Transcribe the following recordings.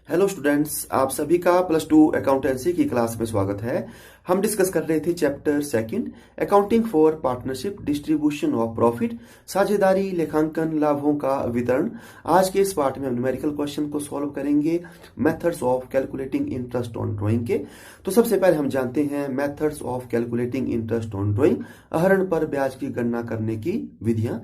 Hello students, आप सभी का प्लस टू अकाउंटेंसी की क्लास में स्वागत है। हम डिस्कस कर रहे थे chapter second, accounting for partnership, distribution of profit, साझेदारी, लेखांकन, लाभों का वितरण। आज के इस पार्ट में हम न्यूमेरिकल क्वेश्चन को सॉल्व करेंगे methods of calculating interest on drawing के। तो सबसे पहले हम जानते हैं methods of calculating interest on drawing, आहरण पर ब्याज की गणना करने की विधियां।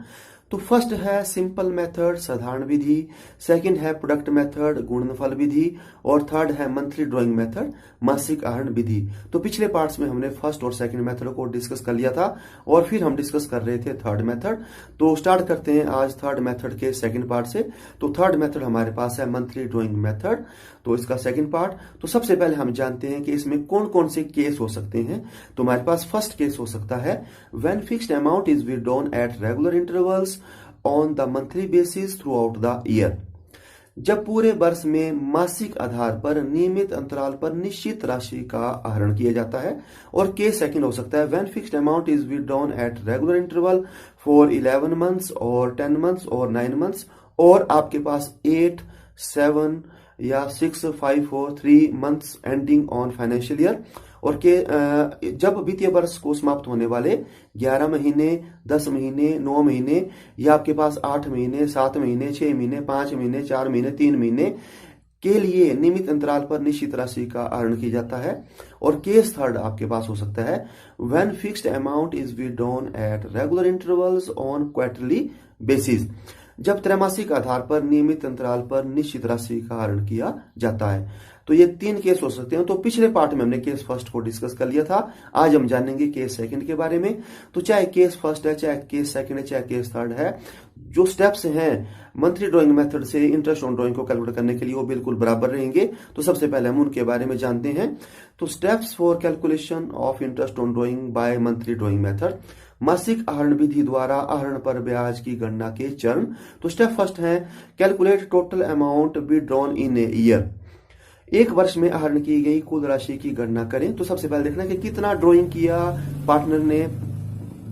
तो फर्स्ट है सिंपल मेथड, साधारण विधि। सेकंड है प्रोडक्ट मेथड, गुणनफल विधि। और थर्ड है मंथली ड्राइंग मेथड, मासिक आहरण विधि। तो पिछले पार्ट्स में हमने फर्स्ट और सेकंड मेथड को डिस्कस कर लिया था और फिर हम डिस्कस कर रहे थे थर्ड मेथड। तो स्टार्ट करते हैं आज थर्ड मेथड के सेकंड पार्ट से। तो थर्ड मेथड हमारे पास है मंथली ड्राइंग मेथड, तो इसका सेकंड पार्ट। तो सबसे पहले हम जानते हैं कि इसमें कौन कौन से केस हो सकते हैं। तो हमारे पास फर्स्ट केस हो सकता है when fixed amount is withdrawn at regular intervals on the monthly basis through out the year. जब पूरे वर्ष में मासिक आधार पर नियमित अंतराल पर निश्चित राशि का आहरण किया जाता है। और केस सेकंड हो सकता है when fixed amount is withdrawn at regular interval for 11 months और 10 मंथ्स और 9 मंथ्स, और आपके पास 8, 7 या 6, 5 और 3 months ending on financial year. और के जब वित्तीय वर्ष को समाप्त होने वाले 11 महीने, 10 महीने, 9 महीने, या आपके पास 8 महीने, 7 महीने, 6 महीने, 5 महीने, 4 महीने, 3 महीने के लिए नियमित अंतराल पर निश्चित राशि का आहरण किया जाता है। और केस थर्ड आपके पास हो सकता है when fixed amount is withdrawn at regular intervals on quarterly basis, जब त्रैमासिक आधार पर नियमित अंतराल पर निश्चित राशि का आहरण किया जाता है। तो ये 3 केस हो सकते हैं। तो पिछले पार्ट में हमने केस फर्स्ट को डिस्कस कर लिया था, आज हम जानेंगे केस सेकंड के बारे में। तो चाहे केस फर्स्ट है, चाहे केस सेकंड है, चाहे केस थर्ड है, जो स्टेप्स हैं मंथली ड्राइंग मेथड से इंटरेस्ट ऑन ड्राइंग को कैलकुलेट करने के लिए वो बिल्कुल बराबर रहेंगे। तो सबसे पहले हम उनके बारे में जानते हैं। तो steps for calculation of interest on drawing by monthly drawing method, मासिक आहरण विधि द्वारा आहरण पर ब्याज की गणना के चरण। तो स्टेप फर्स्ट है calculate total amount withdrawn in a year, एक वर्ष में आहरण की गई कुल राशि की गणना करें। तो सबसे पहले देखना कि कितना ड्राइंग किया पार्टनर ने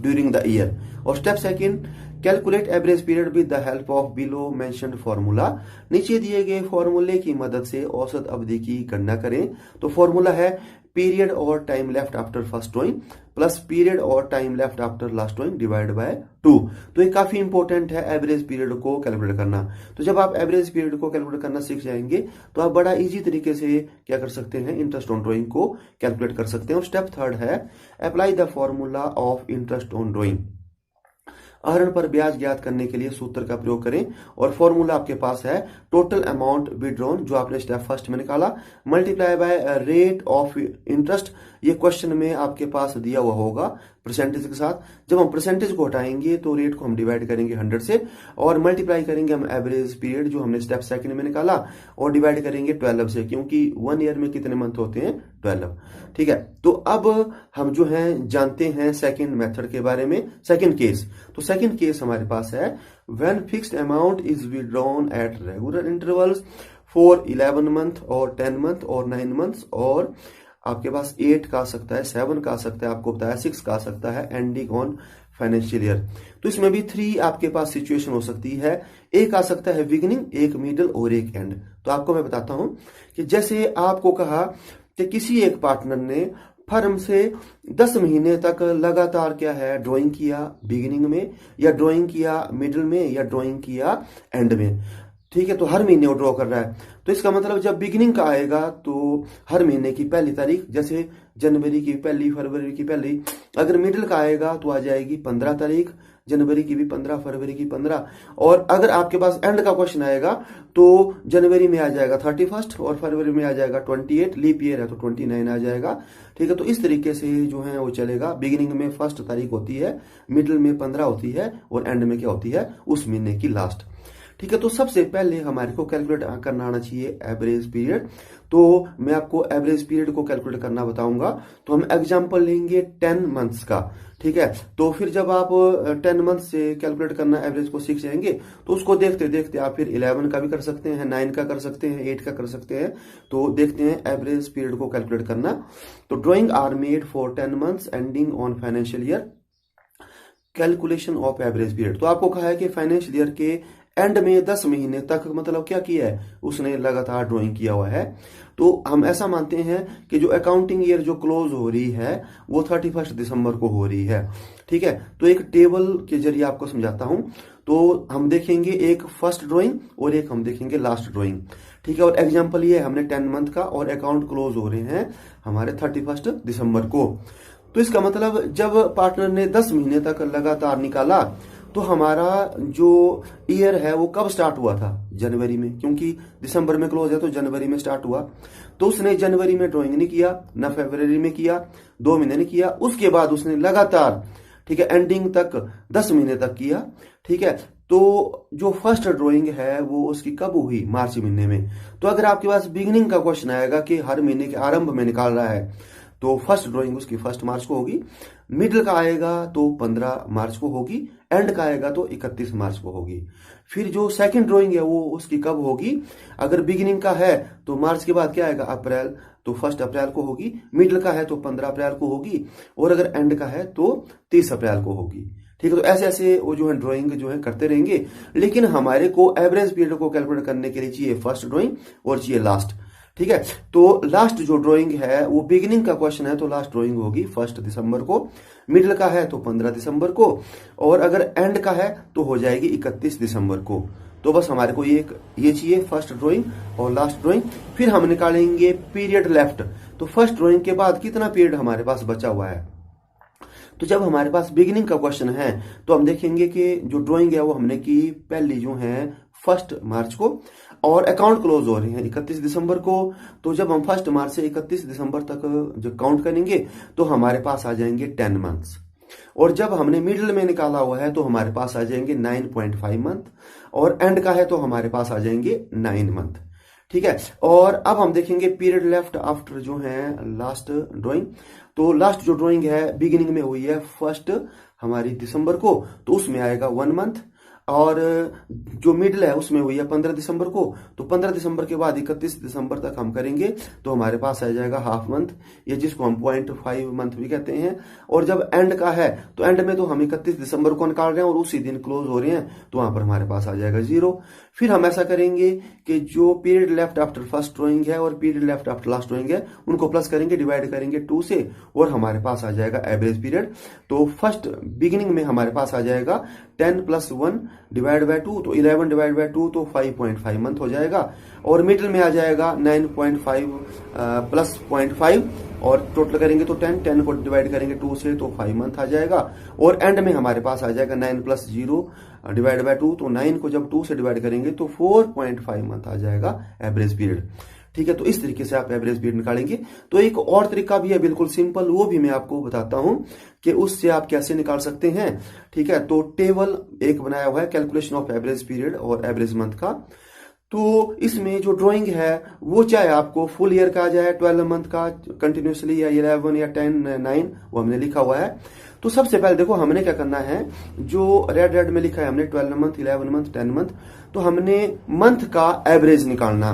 ड्यूरिंग द ईयर। और step second calculate average period with the help of below mentioned formula, नीचे दिए गए फॉर्मूले की मदद से औसत अवधि की गणना करें। तो फॉर्मूला है पीरियड और time left after first drawing plus period और time left after last drawing divide by 2। तो ये काफी इंपॉर्टेंट है एवरेज पीरियड को कैलकुलेट करना। तो जब आप एवरेज पीरियड को कैलकुलेट करना सीख जाएंगे तो आप बड़ा इजी तरीके से क्या कर सकते हैं, इंटरेस्ट ऑन ड्राइंग को कैलकुलेट कर सकते हैं। और स्टेप थर्ड है apply the formula of interest on drawing, आहरण पर ब्याज ज्ञात करने के लिए सूत्र का प्रयोग करें। और फॉर्मूला आपके पास है टोटल अमाउंट विथड्रॉन, जो आपने स्टेप फर्स्ट में निकाला, multiply by rate of interest. ये क्वेश्चन में आपके पास दिया हुआ होगा परसेंटेज के साथ। जब हम परसेंटेज को हटाएंगे तो रेट को हम डिवाइड करेंगे 100 से, और मल्टीप्लाई करेंगे हम एवरेज पीरियड जो हमने स्टेप सेकंड में निकाला, और डिवाइड करेंगे 12 से, क्योंकि 1 ईयर में कितने मंथ होते हैं, 12। ठीक है, तो अब हम जो है जानते हैं सेकंड मेथड के बारे में, सेकंड केस। तो सेकंड केस हमारे पास है when fixed amount is withdrawn at regular intervals for 11 month और 10 मंथ और 9 मंथ्स, और आपके पास 8 का आ सकता है, 7 का आ सकता है, आपको बताया 6 का आ सकता है, एंडिंग ऑन फाइनेंशियल ईयर। तो इसमें भी 3 आपके पास सिचुएशन हो सकती है, एक आ सकता है बिगिनिंग, एक मिडिल और एक एंड। तो आपको मैं बताता हूं कि जैसे आपको कहा कि किसी एक पार्टनर ने फर्म से 10 महीने तक लगातार क्या है ड्राइंग किया बिगिनिंग में, या ड्राइंग किया मिडिल में, या ड्राइंग किया एंड में। ठीक है, तो हर महीने वो ड्रॉ कर रहा है। तो इसका मतलब जब बिगिनिंग का आएगा तो हर महीने की पहली तारीख, जैसे जनवरी की पहली, फरवरी की पहली। अगर मिडिल का आएगा तो आ जाएगी 15 तारीख, जनवरी की भी 15, फरवरी की 15। और अगर आपके पास एंड का क्वेश्चन आएगा तो जनवरी में आ जाएगा 31 और फरवरी में आ जाएगा 28, लीप ईयर है तो 29 आ जाएगा। ठीक है, तो इस तरीके से जो है वो चलेगा। बिगिनिंग में फर्स्ट तारीख होती है, मिडिल में 15 होती है, और एंड में क्या होती है, उस महीने की लास्ट। ठीक है, तो सबसे पहले हमारे को कैलकुलेट करना आना चाहिए एवरेज पीरियड। तो मैं आपको एवरेज पीरियड को कैलकुलेट करना बताऊंगा। तो हम एग्जांपल लेंगे 10 मंथ्स का। ठीक है, तो फिर जब आप 10 मंथ से कैलकुलेट करना एवरेज को सीख जाएंगे तो उसको देखते देखते आप फिर 11 का भी कर सकते हैं, 9 का कर सकते हैं, 8 का कर सकते हैं। तो देखते हैं एवरेज पीरियड को कैलकुलेट करना। तो drawing are made for 10 months ending on financial year, calculation of average period. तो आपको कहा है कि फाइनेंशियल ईयर के एंड में 10 महीने तक मतलब क्या किया है, उसने लगातार ड्राइंग किया हुआ है। तो हम ऐसा मानते हैं कि जो अकाउंटिंग ईयर जो क्लोज हो रही है वो 31 दिसंबर को हो रही है। ठीक है, तो एक टेबल के जरिए आपको समझाता हूं। तो हम देखेंगे एक फर्स्ट ड्राइंग और एक हम देखेंगे लास्ट ड्राइंग। ठीक है, और एग्जाम्पल ये है, हमने 10 मंथ का और अकाउंट क्लोज हो रहे हैं हमारे 31 दिसंबर को। तो इसका मतलब जब पार्टनर ने 10 महीने तक लगातार निकाला तो हमारा जो ईयर है वो कब स्टार्ट हुआ था, जनवरी में, क्योंकि दिसंबर में क्लोज है तो जनवरी में स्टार्ट हुआ। तो उसने जनवरी में ड्राइंग नहीं किया, ना फरवरी में किया, 2 महीने नहीं किया, उसके बाद उसने लगातार, ठीक है, एंडिंग तक 10 महीने तक किया। ठीक है, तो जो फर्स्ट ड्राइंग है वो उसकी कब हुई, मार्च महीने में। तो अगर आपके पास बिगिनिंग का क्वेश्चन आएगा कि हर महीने के आरंभ में निकाल रहा है तो फर्स्ट ड्राइंग उसकी 1 मार्च को होगी, मिडिल का आएगा तो 15 मार्च को होगी, एंड का आएगा तो 31 मार्च को होगी। फिर जो सेकंड ड्राइंग है वो उसकी कब होगी, अगर बिगिनिंग का है तो मार्च के बाद क्या आएगा, अप्रैल, तो 1 अप्रैल को होगी, मिडिल का है तो 15 अप्रैल को होगी, और अगर एंड का है तो 30 अप्रैल को होगी। ठीक है, तो ऐसे ऐसे वो जो है ड्राइंग जो है करते रहेंगे, लेकिन हमारे को एवरेज पीरियड को कैलकुलेट करने के लिए चाहिए फर्स्ट ड्राइंग और चाहिए लास्ट। ठीक है, तो लास्ट जो ड्राइंग है वो बिगिनिंग का क्वेश्चन है तो लास्ट ड्राइंग होगी 1 दिसंबर को, मिडिल का है तो 15 दिसंबर को, और अगर एंड का है तो हो जाएगी 31 दिसंबर को। तो बस हमारे को ये चाहिए फर्स्ट ड्राइंग और लास्ट ड्राइंग। फिर हम निकालेंगे पीरियड लेफ्ट। तो फर्स्ट ड्राइंग के बाद कितना पीरियड हमारे पास बचा हुआ है। तो जब हमारे पास बिगिनिंग का क्वेश्चन है तो हम देखेंगे कि जो ड्राइंग है वो हमने की पहली जो है 1 मार्च को, और अकाउंट क्लोज हो रहे हैं 31 दिसंबर को। तो जब हम 1 मार्च से 31 दिसंबर तक जो काउंट करेंगे तो हमारे पास आ जाएंगे 10 मंथ्स, और जब हमने मिडिल में निकाला हुआ है तो हमारे पास आ जाएंगे 9.5 मंथ, और एंड का है तो हमारे पास आ जाएंगे 9 मंथ। ठीक है, और अब हम देखेंगे पीरियड लेफ्ट आफ्टर जो है लास्ट ड्राइंग। तो लास्ट जो ड्राइंग है बिगिनिंग में हुई है 1 हमारी दिसंबर को, तो उसमें आएगा 1 मंथ, और जो मिडिल है उसमें हुई है 15 दिसंबर को, तो 15 दिसंबर के बाद 31 दिसंबर तक हम करेंगे तो हमारे पास आ जाएगा हाफ मंथ, ये जिसको हम 0.5 मंथ भी कहते हैं। और जब एंड का है तो एंड में तो हम 31 दिसंबर को निकाल रहे हैं और उसी दिन क्लोज हो रहे हैं, तो वहां पर हमारे पास आ जाएगा 0। फिर हम ऐसा करेंगे कि जो period left after first drawing है और period left after last drawing है उनको प्लस करेंगे, डिवाइड करेंगे 2 से, और हमारे पास आ जाएगा एवरेज पीरियड। तो फर्स्ट बिगिनिंग में हमारे पास आ जाएगा 10 + 1 डिवाइड बाय 2, तो 11 डिवाइड बाय 2 तो 5.5 मंथ हो जाएगा, और मिडिल में आ जाएगा 9.5 प्लस 0.5, और टोटल करेंगे तो 10 को डिवाइड करेंगे 2 से तो 5 मंथ आ जाएगा, और एंड में हमारे पास आ जाएगा 9 + 0 डिवाइड बाय 2, तो 9 को जब 2 से डिवाइड करेंगे तो 4.5 मंथ आ जाएगा एवरेज पीरियड। ठीक है, तो इस तरीके से आप एवरेज पीरियड निकालेंगे। तो एक और तरीका भी है बिल्कुल सिंपल, वो भी मैं आपको बताता हूं कि उससे आप कैसे निकाल सकते हैं। ठीक है, तो टेबल एक बनाया हुआ है कैलकुलेशन ऑफ एवरेज पीरियड और एवरेज मंथ का। तो इसमें जो ड्राइंग है वो चाहे आपको फुल ईयर का आ जाए 12 मंथ का कंटिन्यूसली, या 11 या 10 9, वो हमने लिखा हुआ है। तो सबसे पहले देखो हमने क्या करना है, जो रेड में लिखा है हमने 12 मंथ, 11 मंथ, 10 मंथ, तो हमने मंथ का एवरेज निकालना।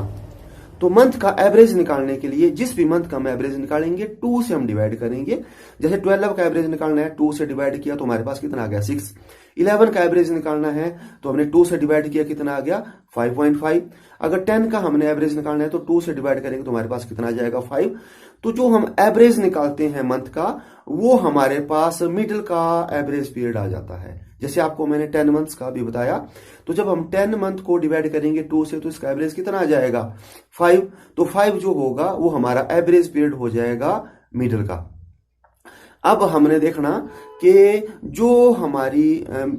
तो मंथ का एवरेज निकालने के लिए जिस भी मंथ का हम एवरेज निकालेंगे 2 से हम डिवाइड करेंगे। जैसे 12 का एवरेज निकालना है, 2 से डिवाइड किया तो हमारे पास कितना आ गया, 6। 11 का एवरेज निकालना है तो हमने 2 से डिवाइड किया, कितना आ गया, 5.5। अगर 10 का हमने एवरेज निकालना है तो 2 से डिवाइड करेंगे तो हमारे पास कितना आ जाएगा, 5। तो जो हम एवरेज निकालते हैं मंथ का, वो हमारे पास मिडिल का एवरेज पीरियड आ जाता है। जैसे आपको मैंने 10 मंथ्स का भी बताया, तो जब हम 10 मंथ को डिवाइड करेंगे 2 से तो इसका एवरेज कितना आ जाएगा, 5। तो 5 जो होगा वो हमारा एवरेज पीरियड हो जाएगा मिडिल का। अब हमने देखना कि जो हमारी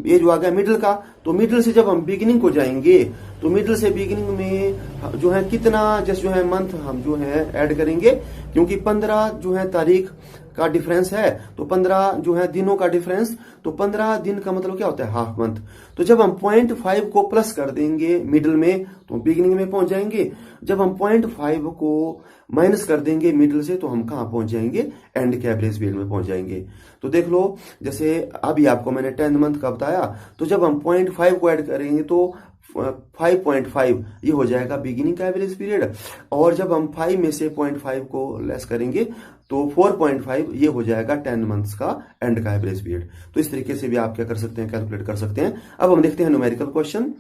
ये जो आ गया मिडिल का, तो मिडिल से जब हम बिगिनिंग को जाएंगे तो मिडिल से बिगिनिंग में जो है कितना, जैसे जो है मंथ हम जो है ऐड करेंगे, क्योंकि 15 जो है तारीख का डिफरेंस है, तो 15 जो है दिनों का डिफरेंस, तो 15 दिन का मतलब क्या होता है, हाफ मंथ। तो जब हम 0.5 को प्लस कर देंगे मिडिल में तो बिगिनिंग में पहुंच जाएंगे। जब हम 0.5 को माइनस कर देंगे मिडिल से तो हम कहां पहुंच जाएंगे, एंड के एवरेज पीरियड में पहुंच जाएंगे। तो देख लो, जैसे अभी आपको मैंने 10 मंथ का बताया, तो जब हम 0.5 को ऐड करेंगे तो 5.5 ये हो जाएगा बिगिनिंग का एवरेज पीरियड, और जब हम 5 में से 0.5 को लेस करेंगे तो 4.5 ये हो जाएगा 10 मंथ्स का एंड का एवरेज पीरियड। तो इस तरीके से भी आप क्या कर सकते हैं, कैलकुलेट कर सकते हैं। अब हम देखते हैं न्यूमेरिकल क्वेश्चन।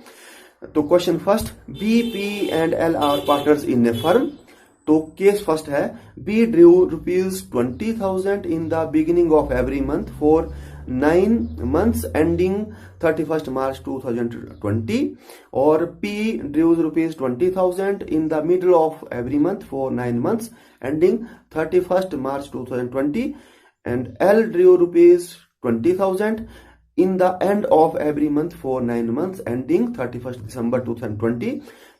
तो question first, B, P and L are partners in a firm. तो केस फर्स्ट है, B drew ₹20,000 in the beginning of every month for 9 months ending 31st March 2020, और P drew ₹20,000 in the middle of every month for 9 months ending 31st March 2020, and L drew ₹20,000 in the end of every month for 9 months ending 31st December 2020.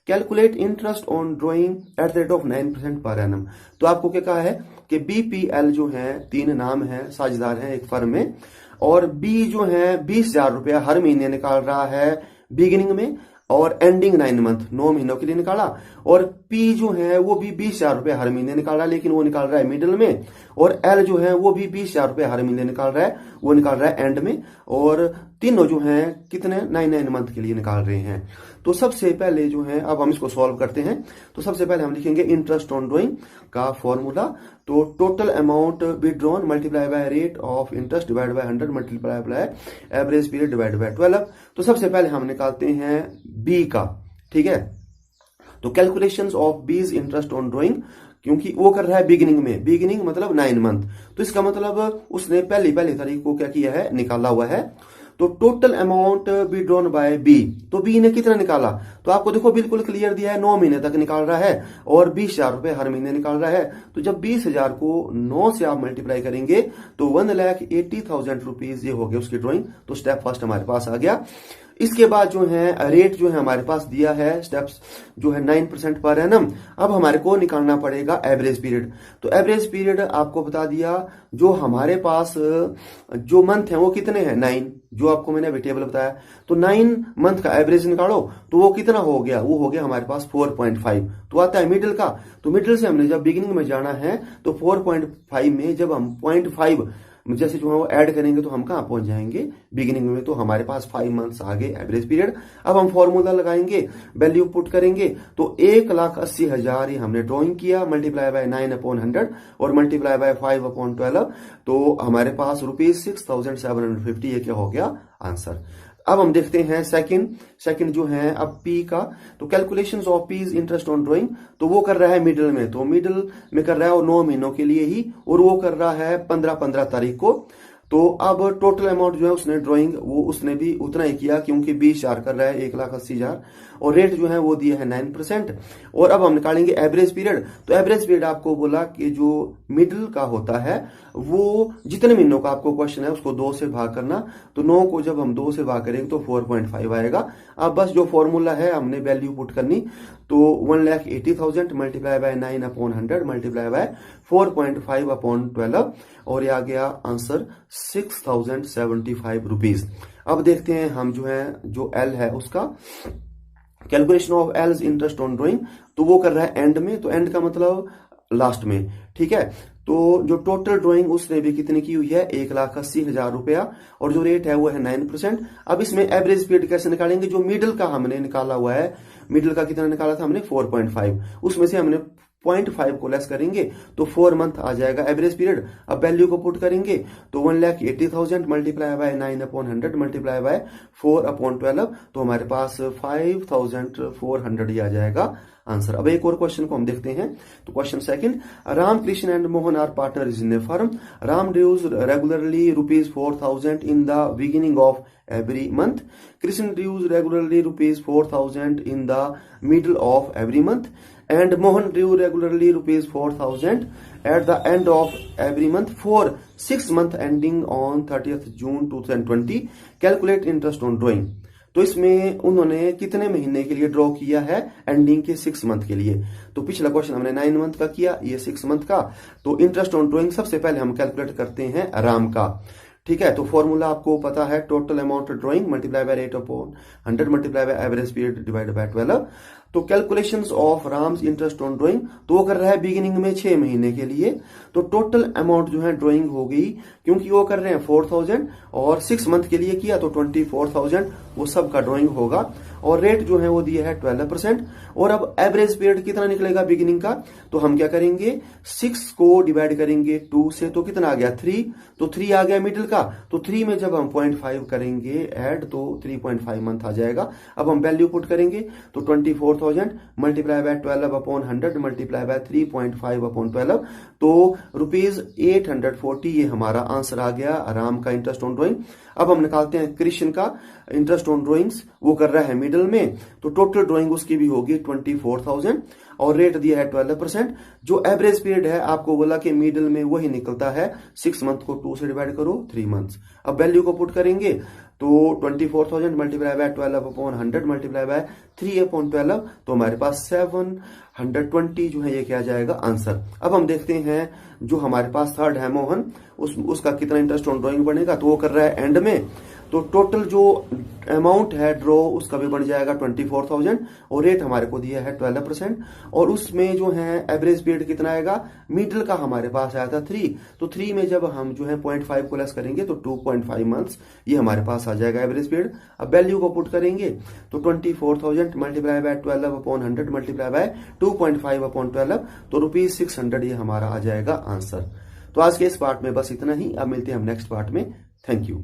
Calculate interest on drawing at the rate of 9% per annum. तो आपको क्या कहा है कि BPL जो है, तीन नाम है, साझेदार हैं एक फर्म में, और बी जो है 20,000 रुपया हर महीने निकाल रहा है बिगिनिंग में और एंडिंग 9 मंथ, 9 महीनों के लिए निकाला, और पी जो है वो भी 20,000 रुपया हर महीने निकाल रहा है, लेकिन वो निकाल रहा है मिडिल में, और एल जो है वो भी 20,000 रुपया हर महीने निकाल रहा है, वो निकाल रहा है एंड में, और तीनों जो हैं कितने 9 मंथ के लिए निकाल रहे हैं। तो सबसे पहले जो है, अब हम इसको सॉल्व करते हैं। तो सबसे पहले हम लिखेंगे इंटरेस्ट ऑन ड्रॉइंग का फॉर्मूला। तो total amount withdrawn multiply by rate of interest divide by 100 multiply by average period divide by 12। तो सबसे पहले हम निकालते हैं बी का, ठीक है। तो कैलकुलेशंस ऑफ बीज इंटरेस्ट ऑन ड्रॉइंग, क्योंकि वो कर रहा है बिगिनिंग में, बिगिनिंग मतलब 9 मंथ, तो इसका मतलब उसने पहली तारीख को क्या किया है, निकाला हुआ है। तो total amount withdrawn by B, तो बी ने कितना निकाला, तो आपको देखो बिल्कुल क्लियर दिया है, 9 महीने तक निकाल रहा है और 20,000 रुपए हर महीने निकाल रहा है। तो जब 20,000 को 9 से आप मल्टीप्लाई करेंगे तो 1,80,000 रुपीज ये हो गया उसकी ड्रॉइंग। तो स्टेप फर्स्ट हमारे पास आ गया। इसके बाद जो है रेट जो है हमारे पास दिया है, स्टेप्स जो है 9% पर एनम। अब हमारे को निकालना पड़ेगा एवरेज पीरियड। तो एवरेज पीरियड आपको बता दिया, जो हमारे पास जो मंथ है वो कितने हैं, 9, जो आपको मैंने अभी टेबल बताया। तो 9 मंथ का एवरेज निकालो, तो वो कितना हो गया, वो हो गया हमारे पास 4.5। तो आता है मिडिल का, तो मिडिल से हमने जब बिगिनिंग में जाना है तो 4.5 में जब हम 0.5 जैसे जो है वो ऐड करेंगे तो हम कहां पहुंच जाएंगे, बिगिनिंग में। तो हमारे पास 5 मंथ्स आ गए एवरेज पीरियड। अब हम फॉर्मूला लगाएंगे, वैल्यू पुट करेंगे, तो 1,80,000 हमने ड्रॉइंग किया, मल्टीप्लाई बाय 9/100 और मल्टीप्लाई बाय 5/12, तो हमारे पास ₹6,750 ये क्या हो गया आंसर। अब हम देखते हैं सेकंड जो है अब पी का। तो calculations of P's interest on drawing, तो वो कर रहा है मिडिल में, तो मिडिल में कर रहा है और 9 महीनों के लिए ही, और वो कर रहा है 15 तारीख को। तो अब टोटल अमाउंट जो है उसने ड्राइंग वो उसने भी उतना ही किया, क्योंकि 20,000 कर रहा है, 1,80,000, और रेट जो है वो दिया है 9%। और अब हम निकालेंगे एवरेज पीरियड। तो एवरेज पीरियड आपको बोला कि जो मिडिल का होता है वो जितने महीनों का आपको क्वेश्चन है उसको 2 से भाग करना। तो 9 को जब हम 2 से भाग करेंगे तो 4.5 आएगा। अब बस जो फॉर्मूला है हमने वैल्यू पुट करनी, तो 1,80,000 मल्टीप्लाई बाय 9/100 मल्टीप्लाई बाय 4.5/12, और ये आ गया आंसर 6,075 रुपीज। अब देखते हैं हम जो है जो एल है उसका calculation of else interest on drawing. तो वो कर रहा है एंड में, तो एंड का मतलब लास्ट में, ठीक है। तो जो टोटल ड्राइंग उसने भी कितनी की हुई है, 1,80,000 रुपया, और जो रेट है वो है 9%। अब इसमें एवरेज पीरियड कैसे निकालेंगे, जो मिडिल का हमने निकाला हुआ है, मिडिल का कितना निकाला था हमने 4.5, उसमें से हमने 0.5 को लेस करेंगे तो 4 मंथ आ जाएगा एवरेज पीरियड। अब वैल्यू को पुट करेंगे तो 1,80,000 मल्टीप्लाई बाय 9/100 मल्टीप्लाई बाय 4/12, तो हमारे पास 5,400 ही आ जाएगा आंसर। अब एक और क्वेश्चन को हम देखते हैं। तो question second, Ram Krishna and Mohan are partner in a firm. Ram draws regularly ₹4,000 in the beginning of every month. Krishna dues regularly ₹4,000 in the middle of every month, and Mohan due regularly ₹4,000 at the end of every month for 6 months ending on 30th June 2020. Calculate interest on drawing. तो इसमें उन्होंने कितने महीने के लिए draw किया है, ending के 6 मंथ के लिए। तो पिछला क्वेश्चन हमने 9 मंथ का किया, ये 6 मंथ का। तो इंटरेस्ट ऑन ड्रॉइंग सबसे पहले हम कैलकुलेट करते हैं राम का, ठीक है। तो फॉर्मूला आपको पता है, total amount drawing multiply by rate upon 100 multiply by average period divide by 12। तो calculations of Ram's interest on drawing, तो वो कर रहा है बिगिनिंग में 6 महीने के लिए। तो टोटल अमाउंट जो है ड्राइंग हो गई, क्योंकि वो कर रहे हैं 4000 और 6 मंथ के लिए किया तो 24,000 वो सब का ड्राइंग होगा। और रेट जो है वो दिया है 12%। और अब एवरेज पीरियड कितना निकलेगा बिगिनिंग का, तो हम क्या करेंगे 6 को डिवाइड करेंगे 2 से, तो कितना आ गया 3, तो 3 आ गया मिडिल का। तो 3 में जब हम 0.5 करेंगे ऐड तो 3.5 मंथ आ जाएगा। अब हम वैल्यू पुट करेंगे तो 24,000 multiply by 12 upon 100 multiply by 3.5 upon 12, तो ₹840 ये हमारा आंसर आ गया राम का इंटरेस्ट ऑन ड्राइंग। अब हम निकालते हैं कृष्ण का इंटरेस्ट ऑन ड्राइंग्स, वो कर रहा है मिडिल में, तो टोटल ड्राइंग उसकी भी होगी 24,000 और रेट दिया है 12%। जो एवरेज पीरियड है आपको बोला कि मिडिल में वही निकलता है, 6 मंथ को 2 से डिवाइड करो 3 मंथ्स। अब वैल्यू को पुट करेंगे तो 24,000 multiply by 12 upon 100 multiply by 3 upon 12, तो हमारे पास 720 जो है ये क्या जाएगा आंसर। अब हम देखते हैं जो हमारे पास थर्ड है मोहन, उसका कितना इंटरेस्ट ऑन ड्राइंग बनेगा, तो वो कर रहा है एंड में। तो टोटल जो अमाउंट है ड्रॉ उसका भी बन जाएगा 24,000 और रेट हमारे को दिया है 12%। और उसमें जो है एवरेज पीरियड कितना आएगा, मिडिल का हमारे पास आया था 3, तो 3 में जब हम जो है 0.5 को लेस करेंगे तो 2.5 मंथ्स ये हमारे पास आ जाएगा एवरेज पीरियड। अब वैल्यू को पुट करेंगे तो 24,000 multiply by 12 upon 100 multiply by 2.5 upon 12, तो ₹600 ये हमारा आ जाएगा आंसर। तो आज के इस पार्ट में बस इतना ही। अब मिलते हैं हम नेक्स्ट पार्ट में। Thank you.